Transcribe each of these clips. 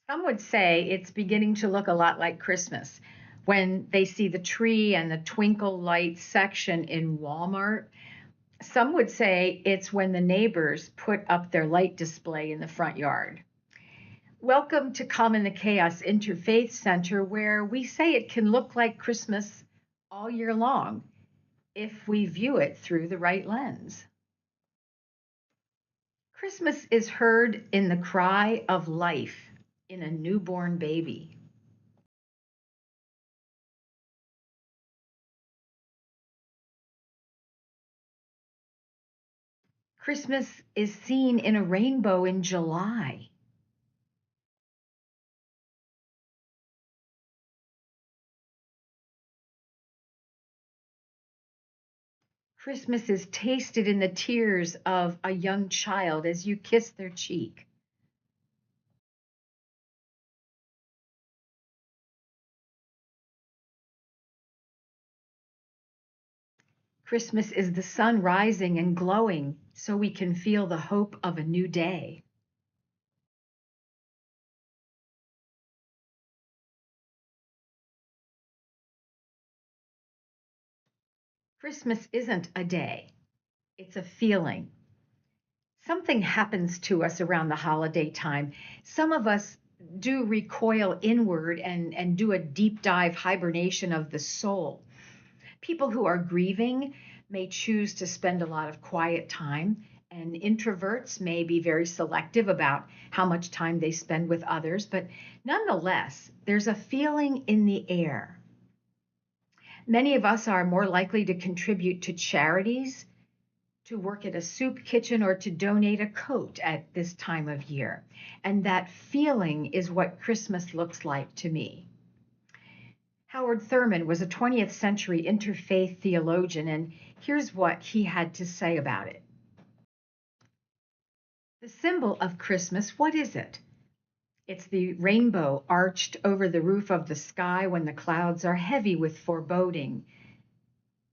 Some would say it's beginning to look a lot like Christmas when they see the tree and the twinkle lights section in Walmart. Some would say it's when the neighbors put up their light display in the front yard. Welcome to Calm in the Chaos Interfaith Center, where we say it can look like Christmas all year long if we view it through the right lens. Christmas is heard in the cry of life in a newborn baby. Christmas is seen in a rainbow in July. Christmas is tasted in the tears of a young child as you kiss their cheek. Christmas is the sun rising and glowing so we can feel the hope of a new day. Christmas isn't a day, it's a feeling. Something happens to us around the holiday time. Some of us do recoil inward and do a deep dive hibernation of the soul. People who are grieving may choose to spend a lot of quiet time, and introverts may be very selective about how much time they spend with others. But nonetheless, there's a feeling in the air. Many of us are more likely to contribute to charities, to work at a soup kitchen, or to donate a coat at this time of year. And that feeling is what Christmas looks like to me. Howard Thurman was a 20th century interfaith theologian, and here's what he had to say about it. The symbol of Christmas, what is it? It's the rainbow arched over the roof of the sky when the clouds are heavy with foreboding.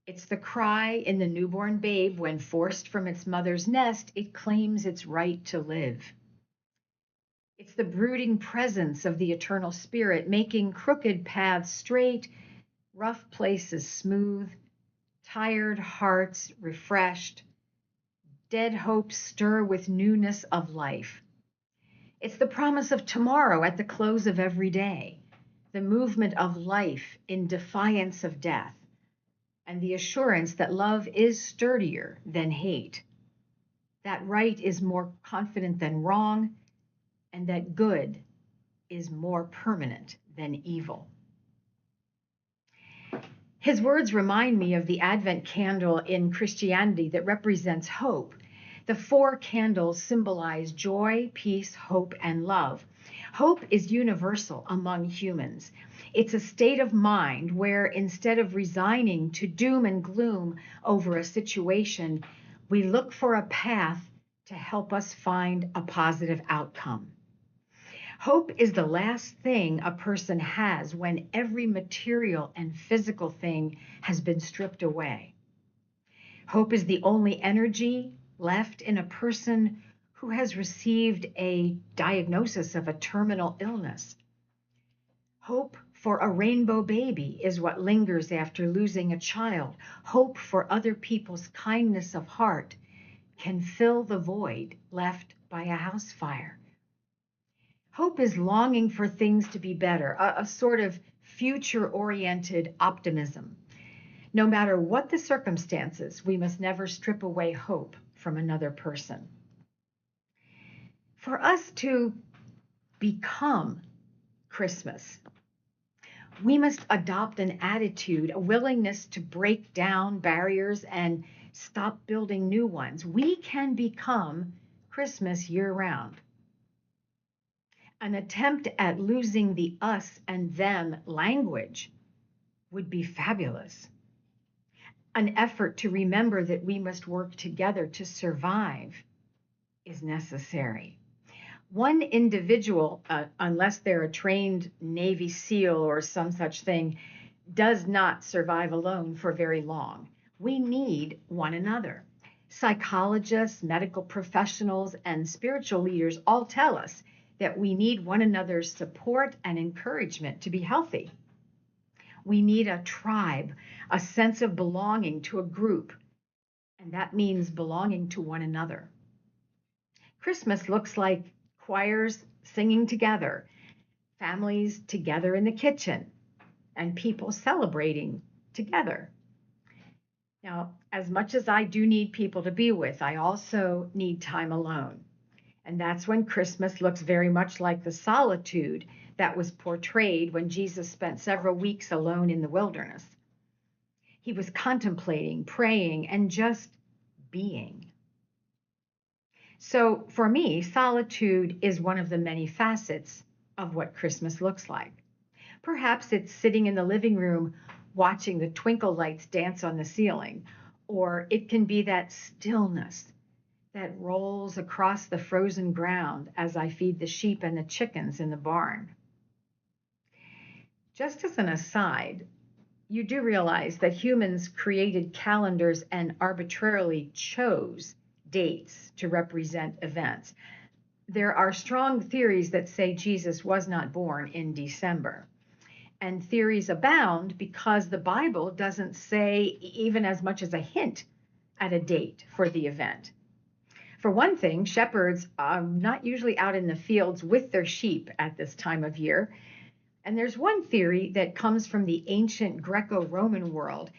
It's the cry in the newborn babe when, forced from its mother's nest, it claims its right to live. It's the brooding presence of the eternal spirit, making crooked paths straight, rough places smooth, tired hearts refreshed, dead hopes stir with newness of life. It's the promise of tomorrow at the close of every day, the movement of life in defiance of death, and the assurance that love is sturdier than hate, that right is more confident than wrong, and that good is more permanent than evil. His words remind me of the Advent candle in Christianity that represents hope. The four candles symbolize joy, peace, hope, and love. Hope is universal among humans. It's a state of mind where, instead of resigning to doom and gloom over a situation, we look for a path to help us find a positive outcome. Hope is the last thing a person has when every material and physical thing has been stripped away. Hope is the only energy left in a person who has received a diagnosis of a terminal illness. Hope for a rainbow baby is what lingers after losing a child. Hope for other people's kindness of heart can fill the void left by a house fire. Hope is longing for things to be better, a sort of future oriented optimism. No matter what the circumstances, we must never strip away hope from another person. For us to become Christmas, we must adopt an attitude, a willingness to break down barriers and stop building new ones. We can become Christmas year round. An attempt at losing the us and them language would be fabulous. An effort to remember that we must work together to survive is necessary. One individual, unless they're a trained Navy SEAL or some such thing, does not survive alone for very long. We need one another. Psychologists, medical professionals, and spiritual leaders all tell us that we need one another's support and encouragement to be healthy. We need a tribe, a sense of belonging to a group, and that means belonging to one another. Christmas looks like choirs singing together, families together in the kitchen, and people celebrating together. Now, as much as I do need people to be with, I also need time alone. And that's when Christmas looks very much like the solitude that was portrayed when Jesus spent several weeks alone in the wilderness. He was contemplating, praying, and just being. So for me, solitude is one of the many facets of what Christmas looks like. Perhaps it's sitting in the living room watching the twinkle lights dance on the ceiling, or it can be that stillness that rolls across the frozen ground as I feed the sheep and the chickens in the barn. Just as an aside, you do realize that humans created calendars and arbitrarily chose dates to represent events. There are strong theories that say Jesus was not born in December. And theories abound because the Bible doesn't say even as much as a hint at a date for the event. For one thing, shepherds are not usually out in the fields with their sheep at this time of year. And there's one theory that comes from the ancient Greco-Roman world.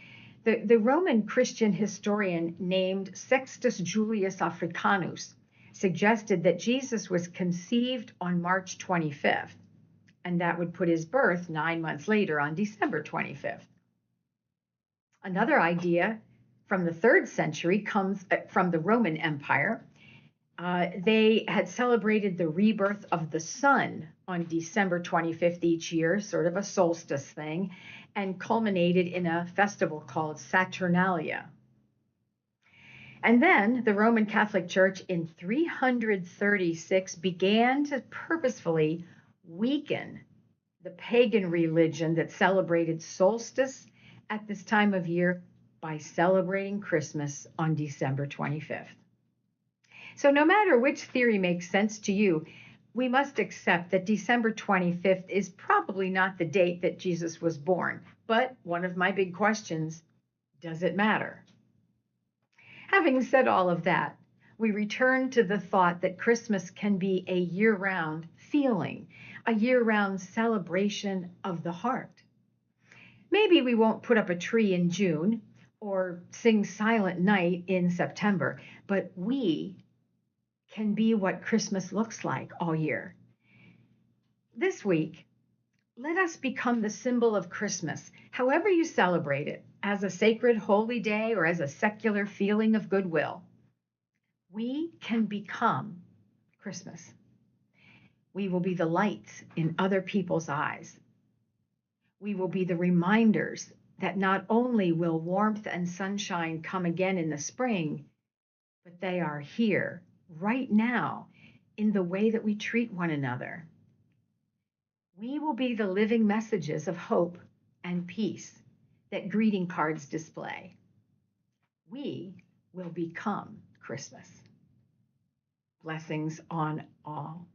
The Roman Christian historian named Sextus Julius Africanus suggested that Jesus was conceived on March 25th, and that would put his birth 9 months later on December 25th. Another idea from the 3rd century comes from the Roman Empire. They had celebrated the rebirth of the sun on December 25th each year, sort of a solstice thing, and culminated in a festival called Saturnalia. And then the Roman Catholic Church in 336 began to purposefully weaken the pagan religion that celebrated solstice at this time of year by celebrating Christmas on December 25th. So no matter which theory makes sense to you, we must accept that December 25th is probably not the date that Jesus was born. But one of my big questions, does it matter? Having said all of that, we return to the thought that Christmas can be a year-round feeling, a year-round celebration of the heart. Maybe we won't put up a tree in June or sing Silent Night in September, but we can be what Christmas looks like all year. This week, let us become the symbol of Christmas, however you celebrate it, as a sacred holy day or as a secular feeling of goodwill. We can become Christmas. We will be the lights in other people's eyes. We will be the reminders that not only will warmth and sunshine come again in the spring, but they are here right now in the way that we treat one another. We will be the living messages of hope and peace that greeting cards display. We will become Christmas. Blessings on all.